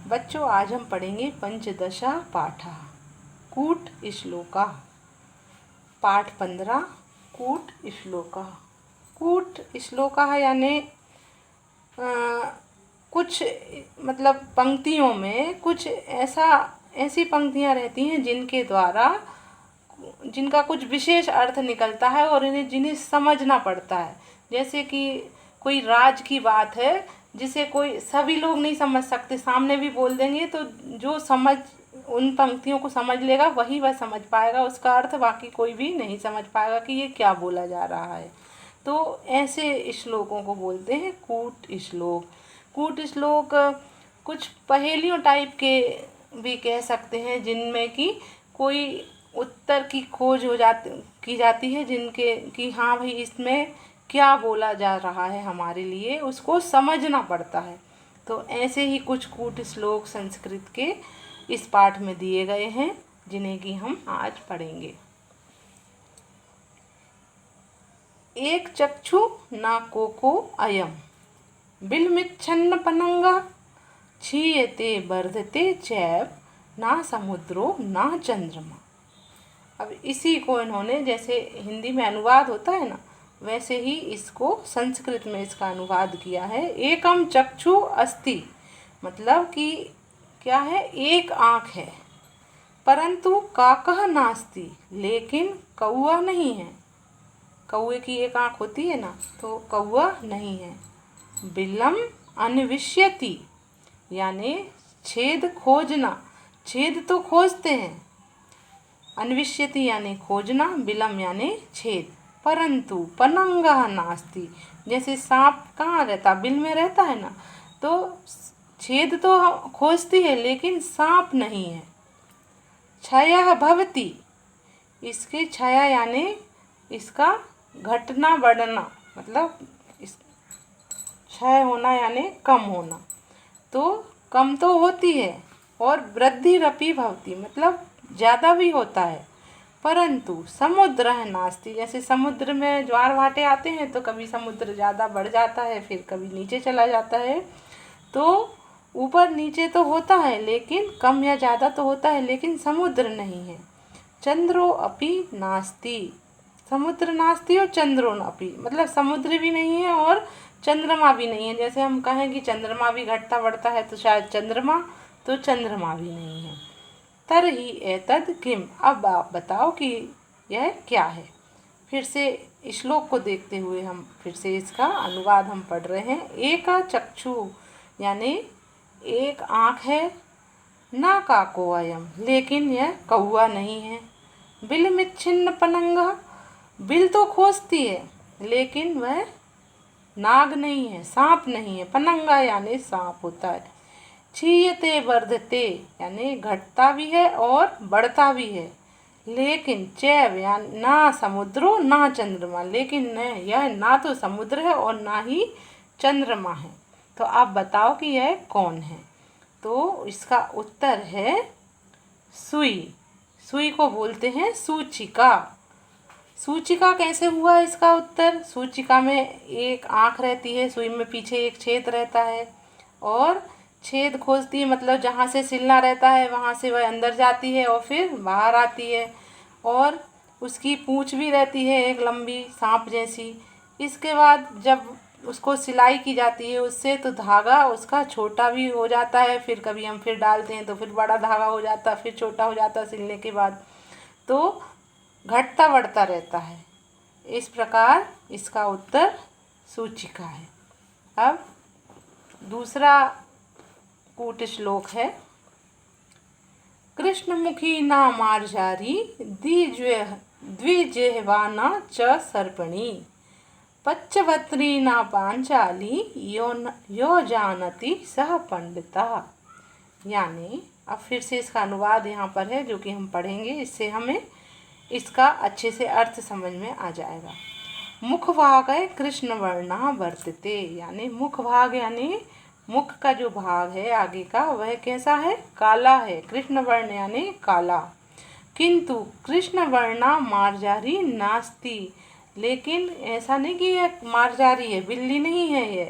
बच्चों, आज हम पढ़ेंगे पंचदशा पाठः कूट श्लोका। पाठ 15 कूट श्लोका। कूट श्लोका यानी कुछ मतलब पंक्तियों में कुछ ऐसी पंक्तियाँ रहती हैं जिनका कुछ विशेष अर्थ निकलता है और जिन्हें समझना पड़ता है। जैसे कि कोई राज की बात है जिसे कोई सभी लोग नहीं समझ सकते, सामने भी बोल देंगे तो जो उन पंक्तियों को समझ लेगा वह समझ पाएगा उसका अर्थ, बाकी कोई भी नहीं समझ पाएगा कि ये क्या बोला जा रहा है। तो ऐसे श्लोकों को बोलते हैं कूट श्लोक। कूट श्लोक कुछ पहेलियों टाइप के भी कह सकते हैं, जिनमें कि कोई उत्तर की खोज की जाती है, जिनके कि हाँ भाई इसमें क्या बोला जा रहा है, हमारे लिए उसको समझना पड़ता है। तो ऐसे ही कुछ कूट श्लोक संस्कृत के इस पाठ में दिए गए हैं, जिन्हें कि हम आज पढ़ेंगे। एक चक्षु ना कोको अयम बिलमिच्छन्न पनंगा क्षीयते वर्धते चैव ना समुद्रो ना चंद्रमा। अब इसी को इन्होंने, जैसे हिंदी में अनुवाद होता है ना, वैसे ही इसको संस्कृत में इसका अनुवाद किया है। एकम चक्षु अस्ति, मतलब कि क्या है, एक आँख है, परंतु काकः नास्ति, लेकिन कौआ नहीं है। कौए की एक आँख होती है ना, तो कौआ नहीं है। बिलम अन्विष्यति, यानी छेद खोजना, छेद तो खोजते हैं। अन्विष्यति यानी खोजना, बिलम यानी छेद। परंतु पनंगः नास्ति, जैसे सांप कहाँ रहता, बिल में रहता है ना, तो छेद तो खोजती है लेकिन सांप नहीं है। क्षयः भवति, इसकी क्षय यानी इसका घटना बढ़ना, मतलब क्षय होना यानी कम होना, तो कम तो होती है। और वृद्धिरपि भवति, मतलब ज़्यादा भी होता है। परंतु समुद्रः नास्ति, जैसे समुद्र में ज्वार भाटे आते हैं तो कभी समुद्र ज़्यादा बढ़ जाता है, फिर कभी नीचे चला जाता है, तो ऊपर नीचे तो होता है लेकिन कम या ज़्यादा तो होता है, लेकिन समुद्र नहीं है। चंद्रो अपि नास्ति, समुद्र नास्ति और चंद्रो अपि, मतलब समुद्र भी नहीं है और चंद्रमा भी नहीं है। जैसे हम कहें कि चंद्रमा भी घटता बढ़ता है, तो शायद चंद्रमा, तो चंद्रमा भी नहीं है। तरहि एतद् किम, अब आप बताओ कि यह क्या है। फिर से श्लोक को देखते हुए हम फिर से इसका अनुवाद हम पढ़ रहे हैं। एका चक्षु यानी एक आँख है, ना काको अयम, लेकिन यह कौआ नहीं है। बिलमिच्छिन्न पनंगा, बिल तो खोजती है लेकिन वह नाग नहीं है, सांप नहीं है। पनंगा यानी सांप होता है। क्षीयते वर्धते यानी घटता भी है और बढ़ता भी है। लेकिन चैव यानी ना समुद्रो ना चंद्रमा, लेकिन न यह ना तो समुद्र है और ना ही चंद्रमा है। तो आप बताओ कि यह कौन है। तो इसका उत्तर है सुई। सुई को बोलते हैं सूचिका। सूचिका कैसे हुआ इसका उत्तर। सूचिका में एक आँख रहती है, सुई में पीछे एक छेद रहता है और छेद खोजती है, मतलब जहाँ से सिलना रहता है वहाँ से वह अंदर जाती है और फिर बाहर आती है। और उसकी पूँछ भी रहती है एक लंबी सांप जैसी। इसके बाद जब उसको सिलाई की जाती है उससे, तो धागा उसका छोटा भी हो जाता है, फिर कभी हम फिर डालते हैं तो फिर बड़ा धागा हो जाता है, फिर छोटा हो जाता है सिलने के बाद, तो घटता बढ़ता रहता है। इस प्रकार इसका उत्तर सूचिका है। अब दूसरा कूट श्लोक है। कृष्णमुखी ना मार्जारी द्विजिह्वाना च सर्पणी पच्चवत्री ना पांचाली यो जानति सह पंडिता। यानी अब फिर से इसका अनुवाद यहाँ पर है जो कि हम पढ़ेंगे, इससे हमें इसका अच्छे से अर्थ समझ में आ जाएगा। मुख भाग है कृष्ण वर्णा वर्तते, यानी मुख भाग यानी मुख का जो भाग है आगे का वह कैसा है, काला है। कृष्ण वर्ण यानी काला। किंतु कृष्ण वर्णा मार्जारी नास्ति, लेकिन ऐसा नहीं कि यह मार्जारी है, बिल्ली नहीं है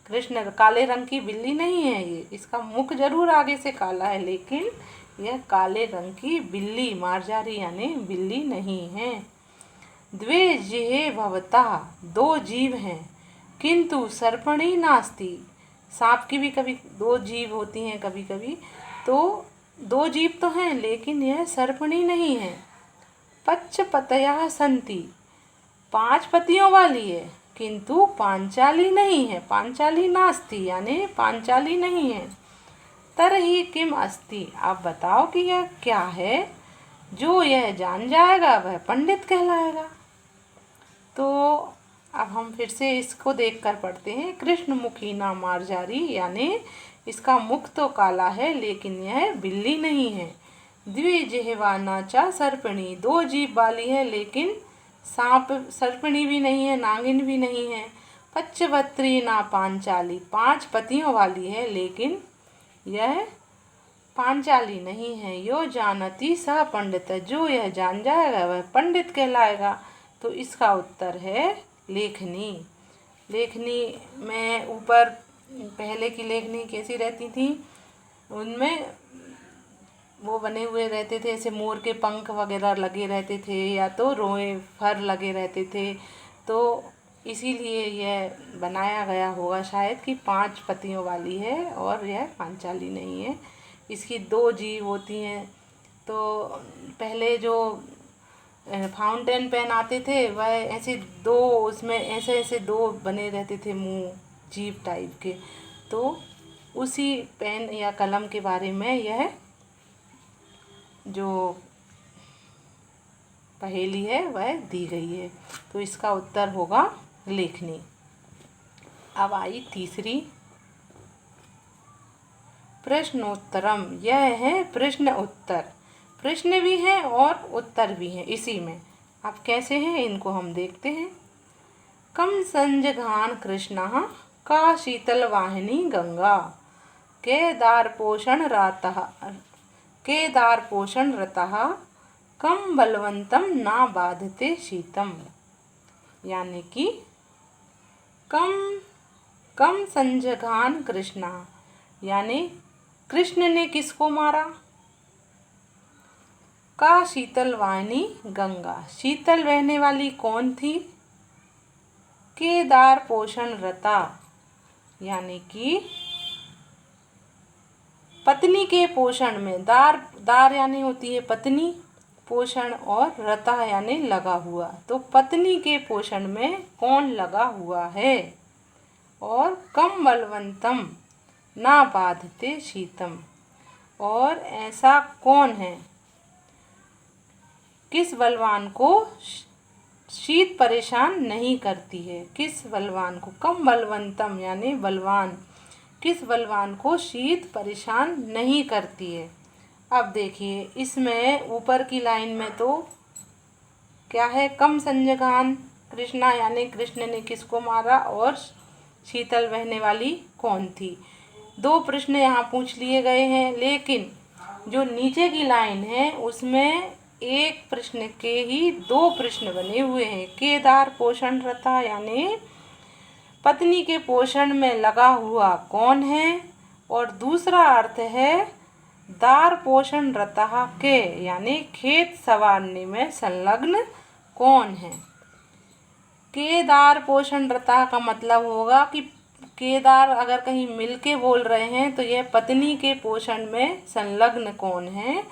कृष्ण काले रंग की बिल्ली नहीं है ये, इसका मुख जरूर आगे से काला है, लेकिन यह काले रंग की बिल्ली मार्जारी यानी बिल्ली नहीं है। द्वे जिहे भवता, दो जीव हैं, किंतु सर्पणी नास्ति। सांप की भी कभी दो जीव होती हैं कभी कभी, तो दो जीव तो हैं लेकिन यह सर्पणी नहीं है। पच्च पतया संति, पांच पतियों वाली है, किंतु पांचाली नहीं है, पांचाली नास्ति यानी पांचाली नहीं है। तरहि किम अस्ति, आप बताओ कि यह क्या है, जो यह जान जाएगा वह पंडित कहलाएगा। तो अब हम फिर से इसको देखकर पढ़ते हैं। कृष्ण मुखी ना मार्जारी यानी इसका मुख तो काला है लेकिन यह बिल्ली नहीं है। द्विजिह्वा नाचा सर्पिणी, दो जीभ वाली है लेकिन सांप सर्पिणी भी नहीं है, नागिन भी नहीं है। पच्चवत्री ना पांचाली, पांच पतियों वाली है लेकिन यह पांचाली नहीं है। यो जानती सह पंडित, जो यह जान जाएगा वह पंडित कहलाएगा। तो इसका उत्तर है लेखनी। लेखनी में ऊपर पहले की लेखनी कैसी रहती थी, उनमें वो बने हुए रहते थे, ऐसे मोर के पंख वगैरह लगे रहते थे या तो रोए फर लगे रहते थे, तो इसीलिए यह बनाया गया होगा शायद कि पांच पतियों वाली है और यह पांचाली नहीं है। इसकी दो जीभ होती हैं। तो पहले जो फाउंटेन पेन आते थे वह ऐसे दो, उसमें ऐसे ऐसे दो बने रहते थे मुंह जीभ टाइप के, तो उसी पेन या कलम के बारे में यह जो पहेली है वह दी गई है। तो इसका उत्तर होगा लेखनी। अब आई तीसरी प्रश्नोत्तरम, यह है प्रश्न उत्तर। प्रश्न भी है और उत्तर भी है इसी में। अब कैसे हैं इनको हम देखते हैं। कम संजघान कृष्णः, का शीतल वाहिनी गंगा, केदार पोषण रतः, कम बलवंतम ना बाधते शीतम। यानी कि कम संजघान कृष्णा, यानी कृष्ण ने किसको मारा। का शीतल वाहिनी गंगा, शीतल बहने वाली कौन थी। केदार पोषण रता, यानी कि पत्नी के पोषण में, दार यानी होती है पत्नी, पोषण और रता यानी लगा हुआ, तो पत्नी के पोषण में कौन लगा हुआ है। और कम बलवंतम ना बाधते शीतम, और ऐसा कौन है, किस बलवान को शीत परेशान नहीं करती है। किस बलवान को, कम बलवंतम यानी बलवान, किस बलवान को शीत परेशान नहीं करती है। अब देखिए इसमें ऊपर की लाइन में तो क्या है, कम संजघान कृष्णा यानी कृष्ण ने किसको मारा और शीतल बहने वाली कौन थी। दो प्रश्न यहाँ पूछ लिए गए हैं, लेकिन जो नीचे की लाइन है उसमें एक प्रश्न के ही दो प्रश्न बने हुए हैं। केदार पोषण रता यानी पत्नी के पोषण में लगा हुआ कौन है, और दूसरा अर्थ है दार पोषण रता के, यानी खेत संवारने में संलग्न कौन है। केदार पोषण रता का मतलब होगा कि केदार अगर कहीं मिलके बोल रहे हैं तो यह पत्नी के पोषण में संलग्न कौन है,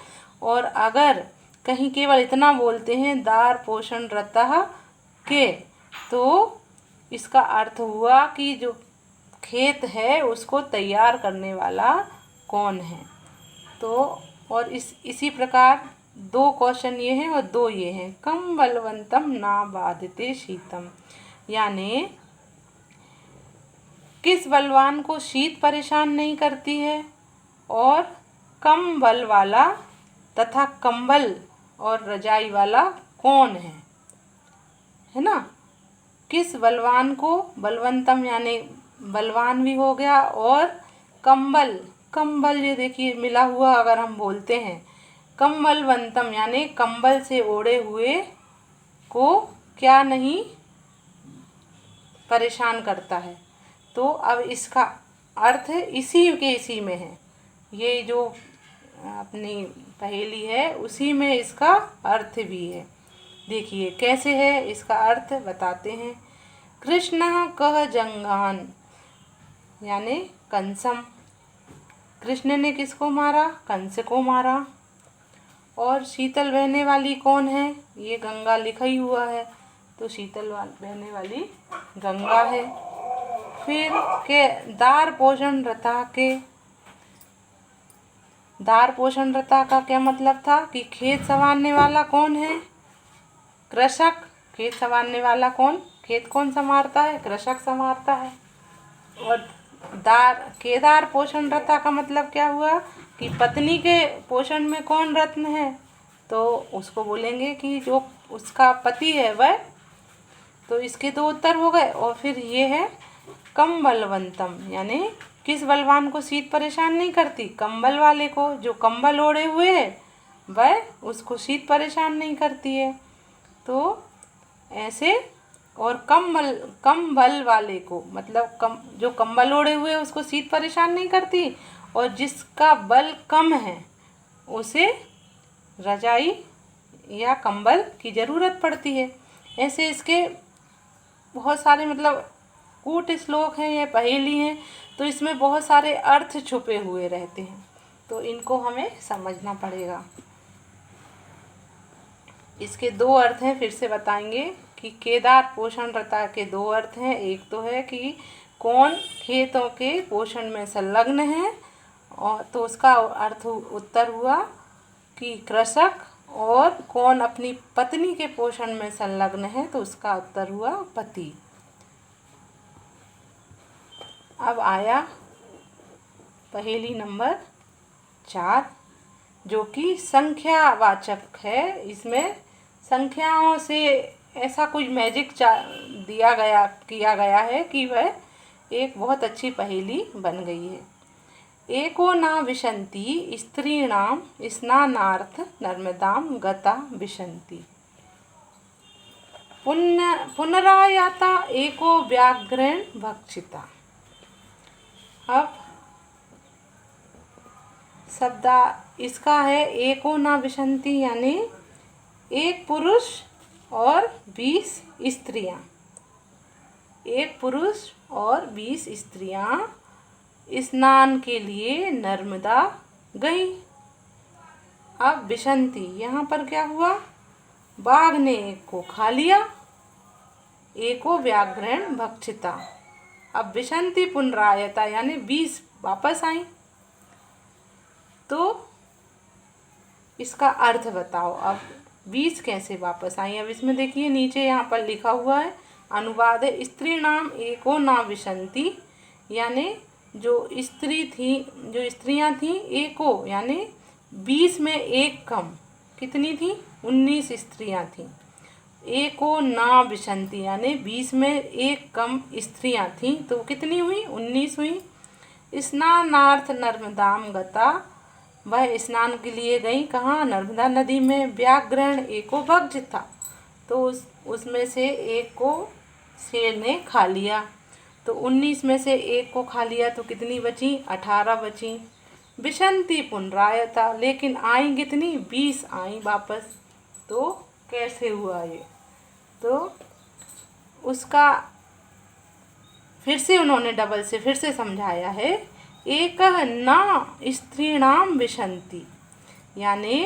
और अगर कहीं केवल इतना बोलते हैं दार पोषण रता के, तो इसका अर्थ हुआ कि जो खेत है उसको तैयार करने वाला कौन है। तो और इसी प्रकार दो क्वेश्चन ये हैं और दो ये हैं। कम बलवंतम ना बाधते शीतम, यानी किस बलवान को शीत परेशान नहीं करती है, और कम बल वाला तथा कंबल और रजाई वाला कौन है ना। किस बलवान को, बलवंतम यानी बलवान भी हो गया, और कंबल ये देखिए मिला हुआ अगर हम बोलते हैं, कंबलवंतम यानी कंबल से ओढ़े हुए को क्या नहीं परेशान करता है। तो अब इसका अर्थ इसी में है। ये जो अपनी पहेली है उसी में इसका अर्थ भी है। देखिए कैसे है, इसका अर्थ बताते हैं। कृष्ण कह जंगान यानी कंसम। कृष्ण ने किसको मारा? कंस को मारा। और शीतल बहने वाली कौन है? ये गंगा लिखा ही हुआ है, तो शीतल बहने वाली गंगा है। फिर के दार पोषण रता के, दार पोषण रता का क्या मतलब था कि खेत संवारने वाला कौन है? कृषक। खेत संवारने वाला कौन? खेत कौन संवारता है? कृषक संवारता है। और केदार पोषण रता का मतलब क्या हुआ कि पत्नी के पोषण में कौन रत्न है? तो उसको बोलेंगे कि जो उसका पति है वह। तो इसके दो उत्तर हो गए। और फिर ये है कम बलवंतम, यानी किस बलवान को शीत परेशान नहीं करती? कंबल वाले को। जो कंबल ओढ़े हुए है वह, उसको शीत परेशान नहीं करती है। तो ऐसे। और कम बल वाले को मतलब जो कंबल ओढ़े हुए है उसको शीत परेशान नहीं करती, और जिसका बल कम है उसे रजाई या कंबल की ज़रूरत पड़ती है। ऐसे इसके बहुत सारे मतलब कूट श्लोक हैं या पहेली हैं, तो इसमें बहुत सारे अर्थ छुपे हुए रहते हैं, तो इनको हमें समझना पड़ेगा। इसके दो अर्थ हैं, फिर से बताएंगे कि केदार पोषण रता के दो अर्थ हैं। एक तो है कि कौन खेतों के पोषण में संलग्न है, और तो उसका अर्थ उत्तर हुआ कि कृषक। और कौन अपनी पत्नी के पोषण में संलग्न है, तो उसका उत्तर हुआ पति। अब आया पहेली नंबर 4, जो कि संख्यावाचक है। इसमें संख्याओं से ऐसा कुछ मैजिक किया गया है कि वह एक बहुत अच्छी पहेली बन गई है। एको न विशन्ति स्त्रीणां स्नानार्थ नर्मदां गता विशन्ति। पुनरायाता एको व्याघ्रेण भक्षिता। अब शब्द इसका है एको न विशन्ति, यानी एक पुरुष और 20 स्त्रियां। एक पुरुष और 20 स्त्रियां स्नान के लिए नर्मदा गई। अब विशन्ति यहाँ पर क्या हुआ? बाघ ने एक को खा लिया। एको व्याघ्रेण भक्षिता। अब विशन्ति पुनरायता यानी 20 वापस आई। तो इसका अर्थ बताओ। अब 20 कैसे वापस आई? अब इसमें देखिए नीचे यहाँ पर लिखा हुआ है, अनुवाद है, स्त्री नाम एको ना विशन्ति, यानी जो स्त्रियां थी एको यानी 20 में एक कम। कितनी थी? 19 स्त्रियां थी। एको ना विशन्ति यानी 20 में एक कम स्त्रियां थीं, तो कितनी हुई? 19 हुई। स्नानार्थ नर्मदाम गता, वह स्नान के लिए गई कहाँ? नर्मदा नदी में। व्याघ्रण एको भक्षिता, तो उसमें से एक को शेर ने खा लिया। तो 19 में से एक को खा लिया तो कितनी बची? 18 बची। विशन्ति पुनरायता, लेकिन आई कितनी? 20 आई वापस। तो कैसे हुआ ये? तो उसका फिर से उन्होंने डबल से फिर से समझाया है। एक ना स्त्रीणाम विशन्ति, यानी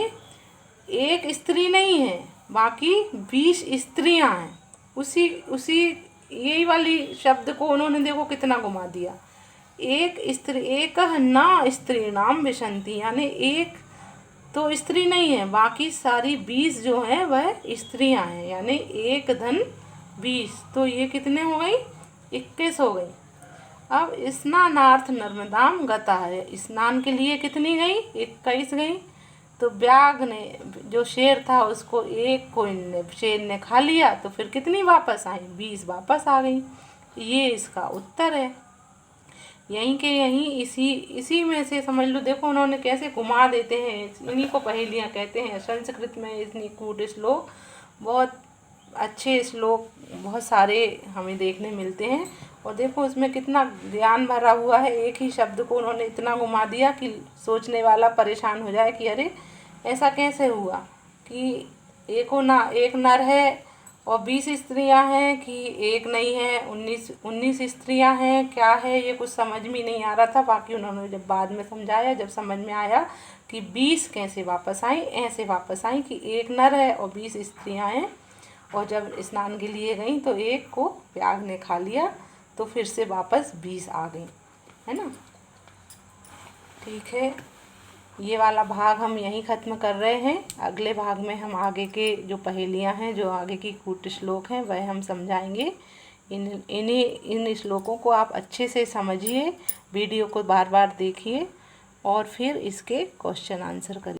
एक स्त्री नहीं है, बाकी 20 स्त्रियां हैं। उसी यही वाली शब्द को उन्होंने देखो कितना घुमा दिया। एक ना स्त्रीणाम विशन्ति, यानी एक तो स्त्री नहीं है, बाकी सारी 20 जो हैं वह स्त्रियां हैं, यानी एक धन 20। तो ये कितने हो गई? 21 हो गई। अब स्नानार्थ नर्मदाम गता है, स्नान के लिए कितनी गई? 21 गई। तो व्याघ्र ने, जो शेर था, उसको एक को शेर ने खा लिया, तो फिर कितनी वापस आई? 20 वापस आ गई। ये इसका उत्तर है। यहीं के यहीं इसी में से समझ लो। देखो उन्होंने कैसे घुमा देते हैं, इन्हीं को पहेलियाँ कहते हैं। संस्कृत में इतनी कूट श्लोक, बहुत अच्छे श्लोक बहुत सारे हमें देखने मिलते हैं, और देखो इसमें कितना ज्ञान भरा हुआ है, एक ही शब्द को उन्होंने इतना घुमा दिया कि सोचने वाला परेशान हो जाए कि अरे ऐसा कैसे हुआ कि एक नर है और 20 स्त्रियां हैं, कि एक नहीं है 19 स्त्रियां हैं, क्या है ये कुछ समझ में नहीं आ रहा था। बाकी उन्होंने जब बाद में समझाया, जब समझ में आया कि 20 कैसे वापस आई, ऐसे वापस आई कि एक नर है और 20 स्त्रियां हैं। और जब स्नान के लिए गई तो एक को व्याघ्र ने खा लिया, तो फिर से वापस 20 आ गई, है ना। ठीक है, ये वाला भाग हम यहीं ख़त्म कर रहे हैं। अगले भाग में हम आगे के जो पहेलियां हैं, जो आगे की कूट श्लोक हैं, वह हम समझाएंगे। इन श्लोकों को आप अच्छे से समझिए, वीडियो को बार बार देखिए और फिर इसके क्वेश्चन आंसर करिए।